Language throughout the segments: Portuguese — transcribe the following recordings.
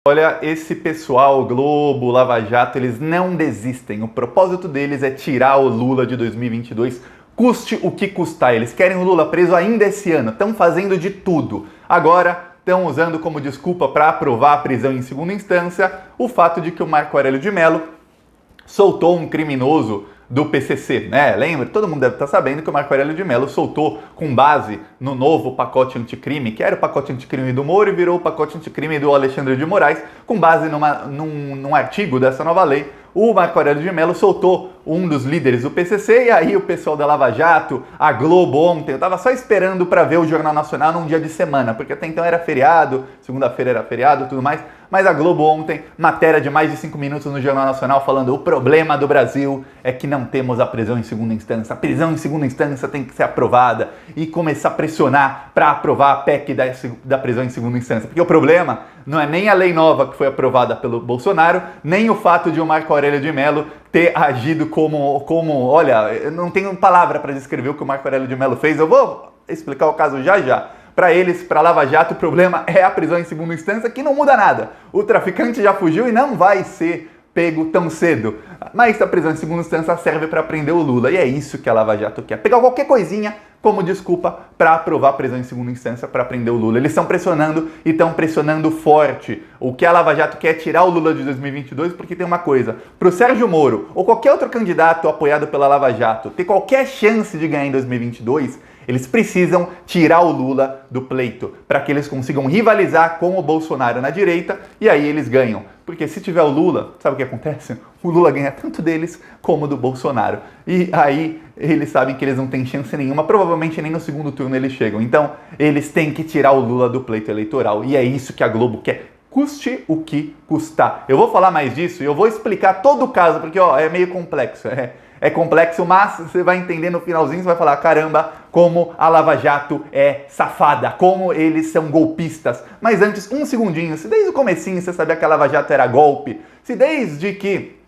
Olha, esse pessoal, Globo, Lava Jato, eles não desistem. O propósito deles é tirar o Lula de 2022, custe o que custar. Eles querem o Lula preso ainda esse ano, estão fazendo de tudo. Agora, estão usando como desculpa para aprovar a prisão em segunda instância o fato de que o Marco Aurélio de Mello soltou um criminoso do PCC, né? Lembra? Todo mundo deve estar sabendo que o Marco Aurélio de Mello soltou com base no novo pacote anticrime, que era o pacote anticrime do Moro e virou o pacote anticrime do Alexandre de Moraes, com base num artigo dessa nova lei. O Marco Aurélio de Mello soltou um dos líderes do PCC e aí o pessoal da Lava Jato, a Globo ontem, eu tava só esperando para ver o Jornal Nacional num dia de semana, porque até então era feriado, segunda-feira era feriado e tudo mais, mas a Globo ontem, matéria de mais de 5 minutos no Jornal Nacional falando o problema do Brasil é que não temos a prisão em segunda instância. A prisão em segunda instância tem que ser aprovada e começar a pressionar para aprovar a PEC da prisão em segunda instância. Porque o problema não é nem a lei nova que foi aprovada pelo Bolsonaro, nem o fato de o Marco Aurélio de Mello ter agido como olha, eu não tenho palavra para descrever o que o Marco Aurélio de Mello fez, eu vou explicar o caso já já. Para eles, para Lava Jato, o problema é a prisão em segunda instância, que não muda nada. O traficante já fugiu e não vai ser pego tão cedo. Mas a prisão em segunda instância serve para prender o Lula. E é isso que a Lava Jato quer. Pegar qualquer coisinha como desculpa para aprovar a prisão em segunda instância para prender o Lula. Eles estão pressionando e estão pressionando forte. O que a Lava Jato quer é tirar o Lula de 2022, porque tem uma coisa. Para o Sérgio Moro ou qualquer outro candidato apoiado pela Lava Jato ter qualquer chance de ganhar em 2022... eles precisam tirar o Lula do pleito para que eles consigam rivalizar com o Bolsonaro na direita e aí eles ganham. Porque se tiver o Lula, sabe o que acontece? O Lula ganha tanto deles como do Bolsonaro. E aí eles sabem que eles não têm chance nenhuma, provavelmente nem no segundo turno eles chegam. Então eles têm que tirar o Lula do pleito eleitoral e é isso que a Globo quer. Custe o que custar. Eu vou falar mais disso e eu vou explicar todo o caso, porque é meio complexo. É complexo, mas você vai entender no finalzinho, você vai falar, caramba, como a Lava Jato é safada, como eles são golpistas. Mas antes, um segundinho, se desde o comecinho você sabia que a Lava Jato era golpe, se desde que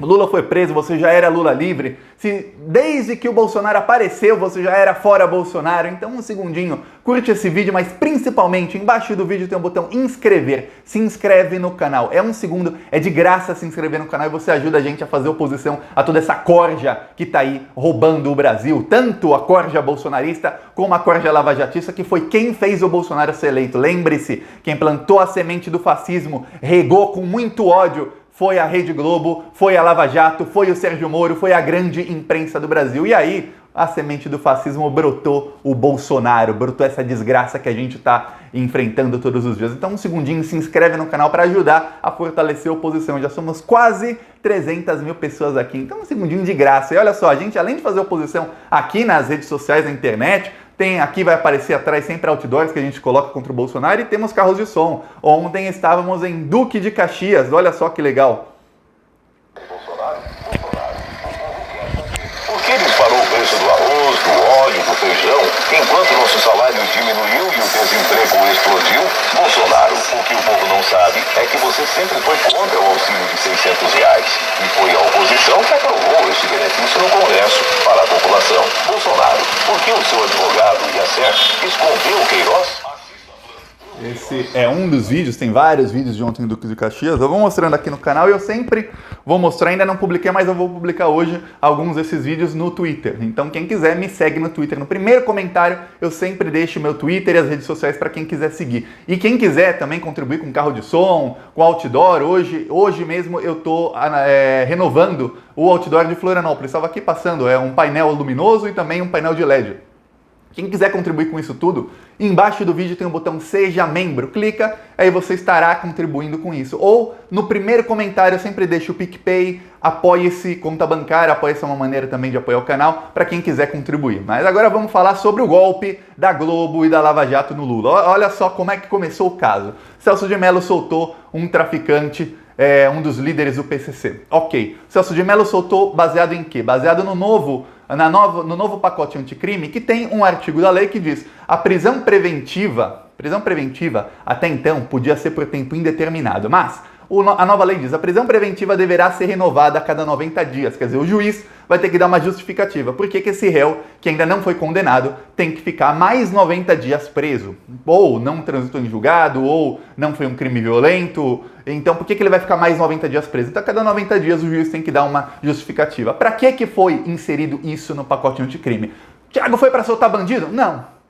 Lula foi preso, você já era Lula livre, se desde que o Bolsonaro apareceu, você já era fora Bolsonaro, então um segundinho, curte esse vídeo, mas principalmente embaixo do vídeo tem um botão inscrever, se inscreve no canal, é um segundo, é de graça se inscrever no canal e você ajuda a gente a fazer oposição a toda essa corja que tá aí roubando o Brasil, tanto a corja bolsonarista como a corja lavajatista, que foi quem fez o Bolsonaro ser eleito. Lembre-se, quem plantou a semente do fascismo, regou com muito ódio, foi a Rede Globo, foi a Lava Jato, foi o Sérgio Moro, foi a grande imprensa do Brasil. E aí, a semente do fascismo brotou o Bolsonaro, brotou essa desgraça que a gente está enfrentando todos os dias. Então, um segundinho, se inscreve no canal para ajudar a fortalecer a oposição. Já somos quase 300 mil pessoas aqui, então um segundinho de graça. E olha só, a gente, além de fazer oposição aqui nas redes sociais, na internet, aqui vai aparecer atrás sempre outdoors que a gente coloca contra o Bolsonaro e temos carros de som. Ontem estávamos em Duque de Caxias, olha só que legal. Por que disparou o preço do arroz, do óleo, do feijão, enquanto nosso salário diminuiu e o desemprego explodiu? Bolsonaro, o que o povo não sabe é que você sempre foi contra o auxílio de R$600 e foi a oposição que aprovou esse benefício no Congresso para a população. Bolsonaro, por que o seu advogado e a SER escondeu o Queiroz? Esse é um dos vídeos, tem vários vídeos de ontem do Duque de Caxias, eu vou mostrando aqui no canal e eu sempre vou mostrar, ainda não publiquei, mas eu vou publicar hoje alguns desses vídeos no Twitter. Então quem quiser me segue no Twitter, no primeiro comentário eu sempre deixo o meu Twitter e as redes sociais para quem quiser seguir. E quem quiser também contribuir com carro de som, com outdoor, hoje mesmo eu tô renovando o outdoor de Florianópolis, estava aqui passando, é um painel luminoso e também um painel de LED. Quem quiser contribuir com isso tudo, embaixo do vídeo tem o botão Seja Membro. Clica, aí você estará contribuindo com isso. Ou no primeiro comentário eu sempre deixo o PicPay, apoie-se, conta bancária, apoie-se é uma maneira também de apoiar o canal, para quem quiser contribuir. Mas agora vamos falar sobre o golpe da Globo e da Lava Jato no Lula. Olha só como é que começou o caso. Celso de Mello soltou um traficante, um dos líderes do PCC. Ok, Celso de Mello soltou baseado em quê? Baseado no novo pacote anticrime, que tem um artigo da lei que diz a prisão preventiva até então podia ser por tempo indeterminado, mas A nova lei diz: a prisão preventiva deverá ser renovada a cada 90 dias. Quer dizer, o juiz vai ter que dar uma justificativa. Por que esse réu, que ainda não foi condenado, tem que ficar mais 90 dias preso? Ou não transitou em julgado, ou não foi um crime violento. Então, por que ele vai ficar mais 90 dias preso? Então, a cada 90 dias o juiz tem que dar uma justificativa. Para que foi inserido isso no pacote anticrime? Tiago, foi para soltar bandido?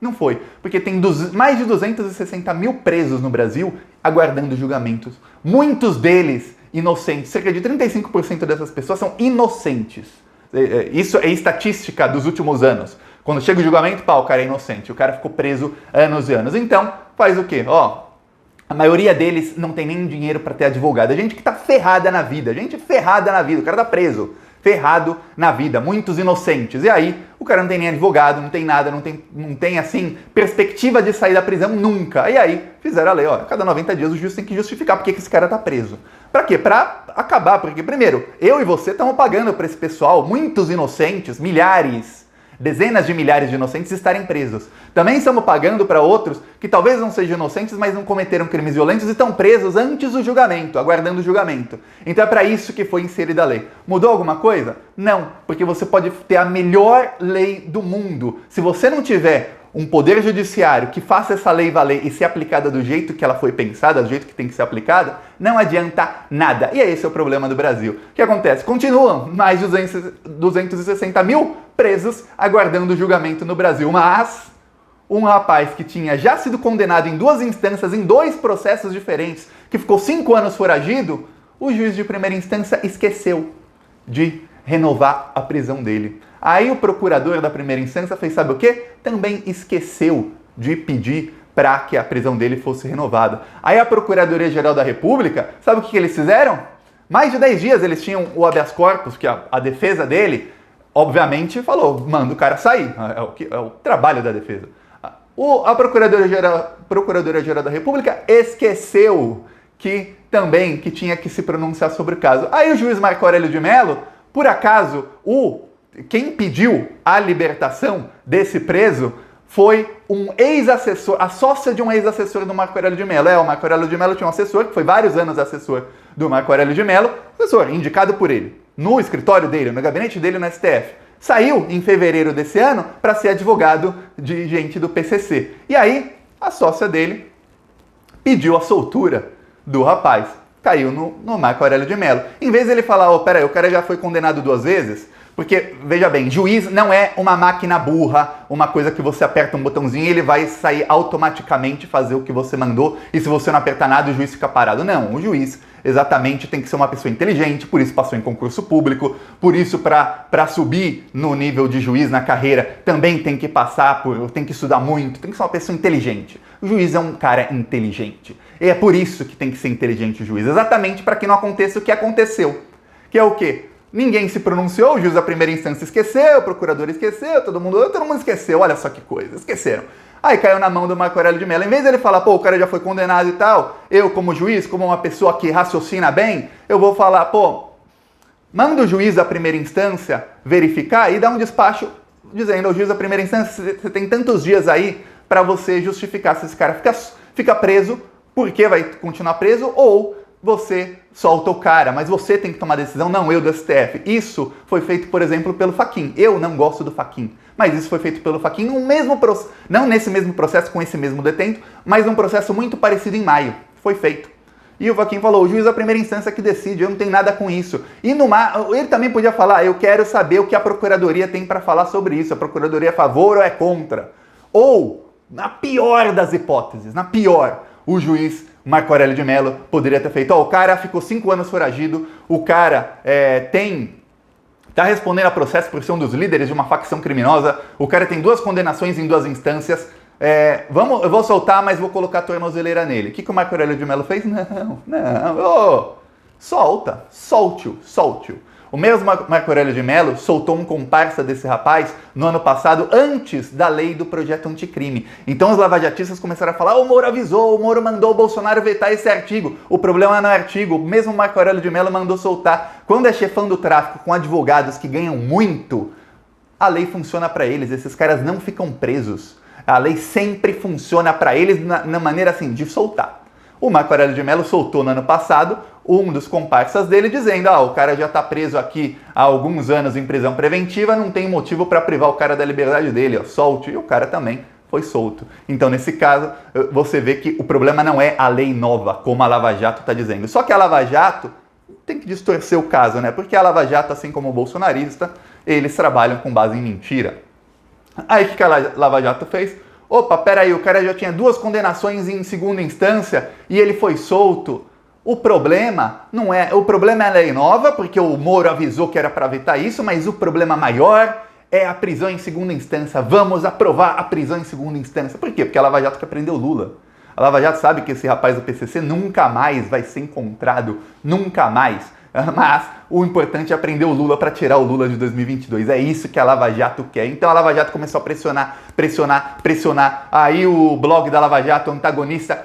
Não foi. Porque tem mais de 260 mil presos no Brasil aguardando julgamentos. Muitos deles inocentes. Cerca de 35% dessas pessoas são inocentes. Isso é estatística dos últimos anos. Quando chega o julgamento, o cara é inocente. O cara ficou preso anos e anos. Então, faz o quê? A maioria deles não tem nem dinheiro para ter advogado. A gente que tá ferrada na vida. Gente ferrada na vida. O cara tá preso. Ferrado na vida, muitos inocentes. E aí, o cara não tem nem advogado, não tem nada, não tem assim, perspectiva de sair da prisão nunca. E aí, fizeram a lei, a cada 90 dias o juiz tem que justificar porque que esse cara tá preso. Pra quê? Pra acabar, porque primeiro, eu e você estamos pagando pra esse pessoal, muitos inocentes, milhares, dezenas de milhares de inocentes estarem presos. Também estamos pagando para outros que talvez não sejam inocentes, mas não cometeram crimes violentos e estão presos antes do julgamento, aguardando o julgamento. Então é para isso que foi inserida a lei. Mudou alguma coisa? Não, porque você pode ter a melhor lei do mundo. Se você não tiver um poder judiciário que faça essa lei valer e ser aplicada do jeito que ela foi pensada, do jeito que tem que ser aplicada, não adianta nada. E esse é o problema do Brasil. O que acontece? Continuam mais de 260 mil presos aguardando o julgamento no Brasil. Mas um rapaz que tinha já sido condenado em 2 instâncias, em 2 processos diferentes, que ficou 5 anos foragido, o juiz de primeira instância esqueceu de renovar a prisão dele. Aí o procurador da primeira instância fez, sabe o quê? Também esqueceu de pedir para que a prisão dele fosse renovada. Aí a Procuradoria-Geral da República, sabe o que eles fizeram? Mais de 10 dias eles tinham o habeas corpus, que a defesa dele, obviamente, falou, manda o cara sair. É o trabalho da defesa. A Procuradoria-Geral da República esqueceu que tinha que se pronunciar sobre o caso. Aí o juiz Marco Aurélio de Mello, por acaso, quem pediu a libertação desse preso foi um ex-assessor, a sócia de um ex-assessor do Marco Aurélio de Mello. O Marco Aurélio de Mello tinha um assessor, que foi vários anos assessor do Marco Aurélio de Mello, assessor indicado por ele, no escritório dele, no gabinete dele no STF. Saiu em fevereiro desse ano para ser advogado de gente do PCC. E aí, a sócia dele pediu a soltura do rapaz. Caiu no Marco Aurélio de Mello. Em vez de ele falar, peraí, o cara já foi condenado 2 vezes, porque, veja bem, juiz não é uma máquina burra, uma coisa que você aperta um botãozinho e ele vai sair automaticamente fazer o que você mandou, e se você não apertar nada, o juiz fica parado. Não, o juiz exatamente tem que ser uma pessoa inteligente, por isso passou em concurso público, por isso para subir no nível de juiz na carreira também tem que tem que estudar muito, tem que ser uma pessoa inteligente. O juiz é um cara inteligente. E é por isso que tem que ser inteligente o juiz, exatamente para que não aconteça o que aconteceu. Que é o quê? Ninguém se pronunciou, o juiz da primeira instância esqueceu, o procurador esqueceu, todo mundo esqueceu, olha só que coisa, esqueceram. Aí caiu na mão do Marco Aurélio de Mello. Em vez dele falar, o cara já foi condenado e tal, eu como juiz, como uma pessoa que raciocina bem, eu vou falar, manda o juiz da primeira instância verificar e dar um despacho dizendo ao juiz da primeira instância, você tem tantos dias aí para você justificar se esse cara fica preso, porque vai continuar preso, ou você solta o cara, mas você tem que tomar decisão, não eu do STF. Isso foi feito, por exemplo, pelo Fachin. Eu não gosto do Fachin, mas isso foi feito pelo Fachin não nesse mesmo processo, com esse mesmo detento, mas num processo muito parecido em maio. Foi feito. E o Fachin falou, o juiz da primeira instância que decide, eu não tenho nada com isso. E ele também podia falar, eu quero saber o que a Procuradoria tem para falar sobre isso. A Procuradoria é a favor ou é contra? Ou, na pior das hipóteses, o juiz Marco Aurélio de Mello poderia ter feito, o cara ficou 5 anos foragido, o cara tá respondendo a processo por ser um dos líderes de uma facção criminosa, o cara tem 2 condenações em 2 instâncias, eu vou soltar, mas vou colocar a tornozeleira nele. O que o Marco Aurélio de Mello fez? Não, solte-o. O mesmo Marco Aurélio de Mello soltou um comparsa desse rapaz no ano passado, antes da lei do projeto anticrime. Então os lavajatistas começaram a falar, o Moro avisou, o Moro mandou o Bolsonaro vetar esse artigo. O problema não é o artigo, o mesmo Marco Aurélio de Mello mandou soltar. Quando é chefão do tráfico com advogados que ganham muito, a lei funciona para eles, esses caras não ficam presos. A lei sempre funciona para eles na maneira assim, de soltar. O Marco Aurélio de Mello soltou no ano passado um dos comparsas dele dizendo: o cara já está preso aqui há alguns anos em prisão preventiva, não tem motivo para privar o cara da liberdade dele, solte. E o cara também foi solto. Então, nesse caso, você vê que o problema não é a lei nova, como a Lava Jato está dizendo. Só que a Lava Jato tem que distorcer o caso, né? Porque a Lava Jato, assim como o bolsonarista, eles trabalham com base em mentira. Aí, o que a Lava Jato fez? Opa, peraí, o cara já tinha 2 condenações em segunda instância e ele foi solto. O problema não é... O problema é a lei nova, porque o Moro avisou que era para vetar isso, mas o problema maior é a prisão em segunda instância. Vamos aprovar a prisão em segunda instância. Por quê? Porque a Lava Jato quer prender o Lula. A Lava Jato sabe que esse rapaz do PCC nunca mais vai ser encontrado. Nunca mais. Mas o importante é prender o Lula para tirar o Lula de 2022. É isso que a Lava Jato quer. Então a Lava Jato começou a pressionar. Aí o blog da Lava Jato, antagonista,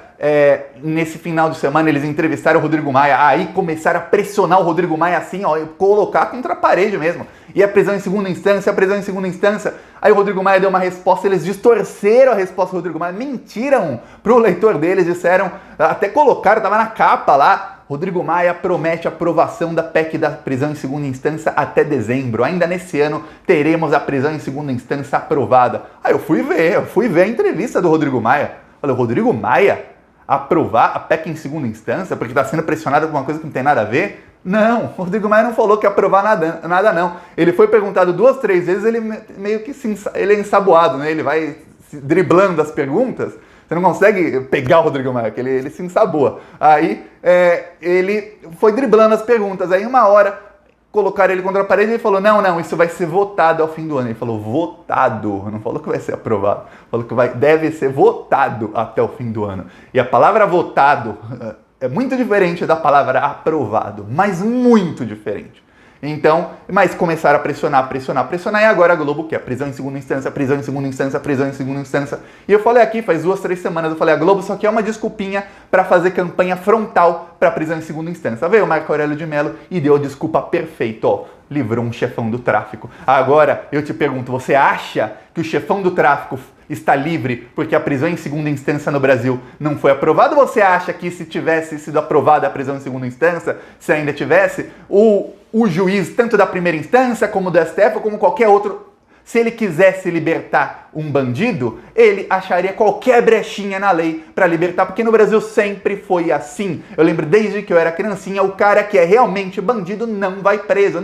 nesse final de semana eles entrevistaram o Rodrigo Maia. Aí começaram a pressionar o Rodrigo Maia assim, colocar contra a parede mesmo. E a prisão em segunda instância, a prisão em segunda instância. Aí o Rodrigo Maia deu uma resposta, eles distorceram a resposta do Rodrigo Maia, mentiram pro leitor deles, disseram, até colocaram, tava na capa lá, Rodrigo Maia promete a aprovação da PEC da prisão em segunda instância até dezembro. Ainda nesse ano teremos a prisão em segunda instância aprovada. Aí eu fui ver a entrevista do Rodrigo Maia. Falei, Rodrigo Maia aprovar a PEC em segunda instância porque está sendo pressionado por uma coisa que não tem nada a ver? Não, o Rodrigo Maia não falou que ia aprovar nada não. Ele foi perguntado 2, 3 vezes, ele meio que ele é ensaboado, né? Ele vai driblando as perguntas. Você não consegue pegar o Rodrigo Maia, que ele se ensaboa. Aí ele foi driblando as perguntas. Aí uma hora colocaram ele contra a parede e ele falou, não, isso vai ser votado ao fim do ano. Ele falou, votado, não falou que vai ser aprovado. Falou que deve ser votado até o fim do ano. E a palavra votado é muito diferente da palavra aprovado, mas muito diferente. Então, mas começaram a pressionar, e agora a Globo quer prisão em segunda instância, prisão em segunda instância, prisão em segunda instância. E eu falei aqui, faz 2, 3 semanas, eu falei, a Globo só quer uma desculpinha para fazer campanha frontal para prisão em segunda instância. Veio o Marco Aurélio de Mello e deu a desculpa perfeita, livrou um chefão do tráfico. Agora, eu te pergunto, você acha que o chefão do tráfico está livre porque a prisão em segunda instância no Brasil não foi aprovada? Ou você acha que se tivesse sido aprovada a prisão em segunda instância, se ainda tivesse, o juiz, tanto da primeira instância como do STF, ou como qualquer outro, se ele quisesse libertar um bandido, ele acharia qualquer brechinha na lei para libertar, porque no Brasil sempre foi assim. Eu lembro desde que eu era criancinha, o cara que é realmente bandido não vai preso,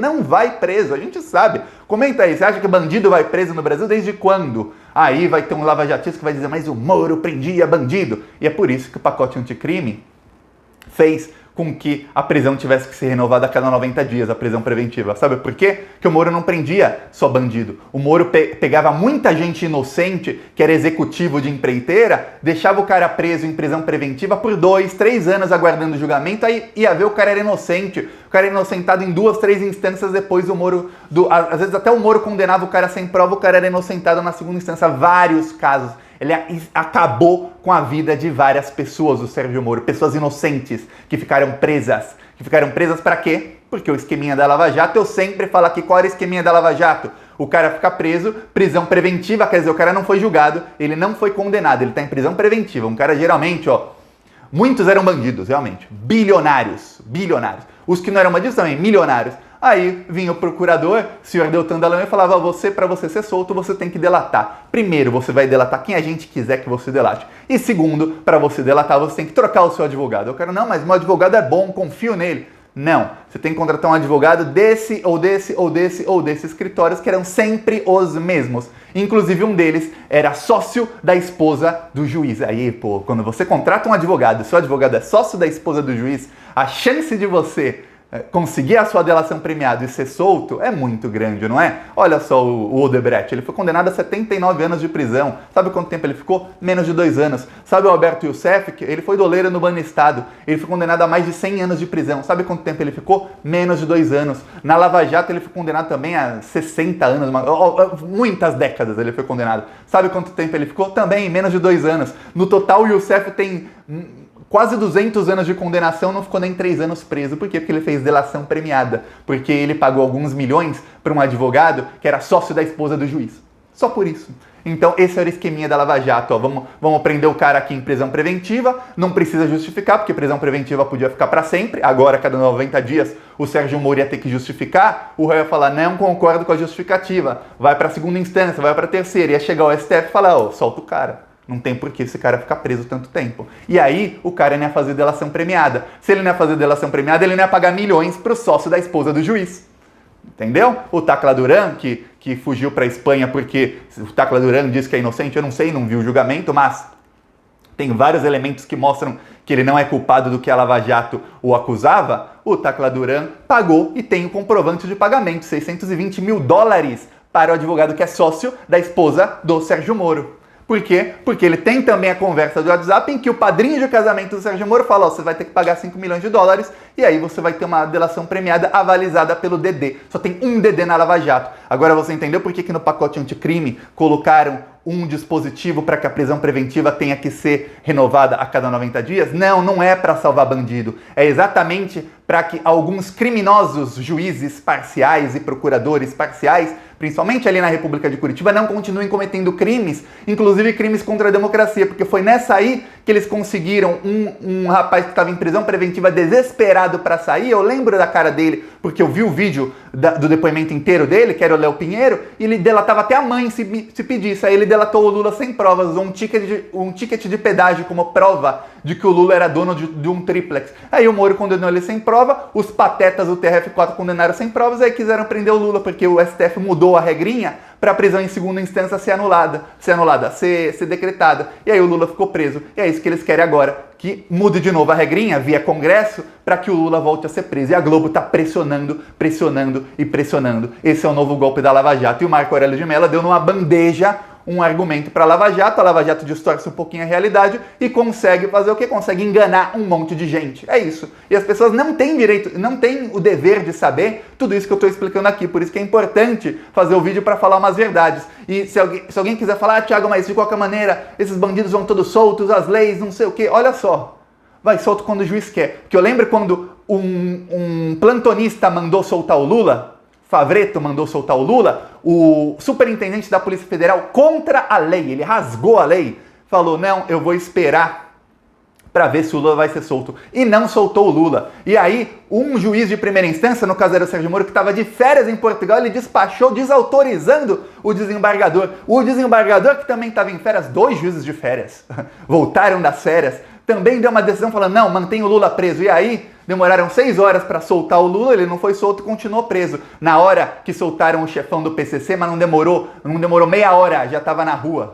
a gente sabe. Comenta aí, você acha que bandido vai preso no Brasil desde quando? Aí vai ter um lavajatista que vai dizer, mas o Moro prendia bandido. E é por isso que o pacote anticrime fez com que a prisão tivesse que ser renovada a cada 90 dias, a prisão preventiva. Sabe por quê? Porque o Moro não prendia só bandido. O Moro pegava muita gente inocente, que era executivo de empreiteira, deixava o cara preso em prisão preventiva por 2, 3 anos aguardando o julgamento, aí ia ver o cara era inocente. O cara era inocentado em 2, 3 instâncias depois do Moro... às vezes até o Moro condenava o cara sem prova, o cara era inocentado na segunda instância. Vários casos. Ele acabou com a vida de várias pessoas, o Sérgio Moro. Pessoas inocentes que ficaram presas. Que ficaram presas para quê? Porque o esqueminha da Lava Jato, eu sempre falo aqui qual era o esqueminha da Lava Jato. O cara fica preso, prisão preventiva, quer dizer, o cara não foi julgado, ele não foi condenado, ele está em prisão preventiva. Um cara geralmente, muitos eram bandidos, realmente. Bilionários. Os que não eram bandidos também, milionários. Aí vinha o procurador, o senhor Deltan Dallagnol, e falava, para você ser solto, você tem que delatar. Primeiro, você vai delatar quem a gente quiser que você delate. E segundo, para você delatar, você tem que trocar o seu advogado. Eu quero, não, mas meu advogado é bom, confio nele. Não, você tem que contratar um advogado desse escritórios, que eram sempre os mesmos. Inclusive um deles era sócio da esposa do juiz. Aí, quando você contrata um advogado, seu advogado é sócio da esposa do juiz, a chance de você conseguir a sua delação premiada e ser solto é muito grande, não é? Olha só o Odebrecht, ele foi condenado a 79 anos de prisão. Sabe quanto tempo ele ficou? Menos de 2 anos. Sabe o Alberto Youssef? Ele foi doleiro no Banestado. Ele foi condenado a mais de 100 anos de prisão. Sabe quanto tempo ele ficou? Menos de 2 anos. Na Lava Jato ele foi condenado também a 60 anos, muitas décadas ele foi condenado. Sabe quanto tempo ele ficou? Também menos de 2 anos. No total o Youssef tem quase 200 anos de condenação, não ficou nem 3 anos preso. Por quê? Porque ele fez delação premiada. Porque ele pagou alguns milhões para um advogado que era sócio da esposa do juiz. Só por isso. Então, esse era o esqueminha da Lava Jato. Ó. Vamos prender o cara aqui em prisão preventiva, não precisa justificar, porque prisão preventiva podia ficar para sempre. Agora, cada 90 dias, o Sérgio Moro ia ter que justificar. O réu ia falar, não concordo com a justificativa. Vai para a segunda instância, vai para a terceira. Ia chegar o STF e falar, ó, solta o cara. Não tem por que esse cara ficar preso tanto tempo. E aí, o cara não ia fazer delação premiada. Se ele não ia fazer delação premiada, ele não ia pagar milhões pro sócio da esposa do juiz. Entendeu? O Tacla Duran, que fugiu para a Espanha porque o Tacla Duran diz que é inocente, eu não sei, não vi o julgamento, mas tem vários elementos que mostram que ele não é culpado do que a Lava Jato o acusava. O Tacla Duran pagou e tem o comprovante de pagamento, $620 mil para o advogado que é sócio da esposa do Sérgio Moro. Por quê? Porque ele tem também a conversa do WhatsApp em que o padrinho de casamento do Sérgio Moro fala, ó, você vai ter que pagar $5 milhões e aí você vai ter uma delação premiada avalizada pelo DD. Só tem um DD na Lava Jato. Agora você entendeu por que no pacote anticrime colocaram um dispositivo para que a prisão preventiva tenha que ser renovada a cada 90 dias? Não, não é para salvar bandido. É exatamente para que alguns criminosos juízes parciais e procuradores parciais, principalmente ali na República de Curitiba, não continuem cometendo crimes, inclusive crimes contra a democracia, porque foi nessa aí que eles conseguiram um rapaz que estava em prisão preventiva desesperado para sair. Eu lembro da cara dele, porque eu vi o vídeo do depoimento inteiro dele, que era o Léo Pinheiro, e ele delatava até a mãe se pedisse. Aí ele delatou o Lula sem provas, usou um ticket de pedágio como prova de que o Lula era dono de um triplex. Aí o Moro condenou ele sem prova, os patetas do TRF4 condenaram sem provas, aí quiseram prender o Lula, porque o STF mudou a regrinha para a prisão em segunda instância ser decretada. E aí o Lula ficou preso. E é isso que eles querem agora, que mude de novo a regrinha via Congresso para que o Lula volte a ser preso. E a Globo está pressionando. Esse é o novo golpe da Lava Jato. E o Marco Aurélio de Mello deu numa bandeja um argumento para a Lava Jato distorce um pouquinho a realidade e consegue fazer o quê? Consegue enganar um monte de gente. É isso. E as pessoas não têm direito, não têm o dever de saber tudo isso que eu estou explicando aqui. Por isso que é importante fazer o vídeo para falar umas verdades. E se alguém quiser falar, Thiago, mas de qualquer maneira, esses bandidos vão todos soltos, as leis, não sei o quê. Olha só, vai solto quando o juiz quer. Porque eu lembro quando um plantonista mandou soltar o Lula, Favretto mandou soltar o Lula, o superintendente da Polícia Federal, contra a lei, ele rasgou a lei, falou, não, eu vou esperar para ver se o Lula vai ser solto. E não soltou o Lula. E aí, um juiz de primeira instância, no caso era o Sérgio Moro, que estava de férias em Portugal, ele despachou desautorizando o desembargador. O desembargador, que também estava em férias, 2 juízes de férias, voltaram das férias, também deu uma decisão falando, não, mantém o Lula preso. E aí, demoraram 6 horas para soltar o Lula, ele não foi solto e continuou preso. Na hora que soltaram o chefão do PCC, mas não demorou meia hora, já estava na rua.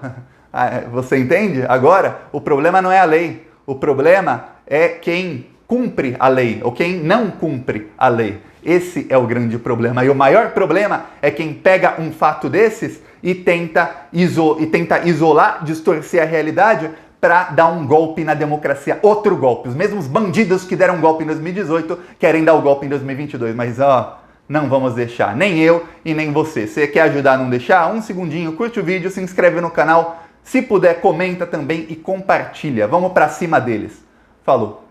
Você entende? Agora, o problema não é a lei. O problema é quem cumpre a lei ou quem não cumpre a lei. Esse é o grande problema. E o maior problema é quem pega um fato desses e tenta isolar, distorcer a realidade para dar um golpe na democracia, outro golpe. Os mesmos bandidos que deram um golpe em 2018 querem dar o golpe em 2022, mas não vamos deixar, nem eu e nem você. Você quer ajudar a não deixar? Um segundinho, curte o vídeo, se inscreve no canal, se puder comenta também e compartilha. Vamos para cima deles. Falou!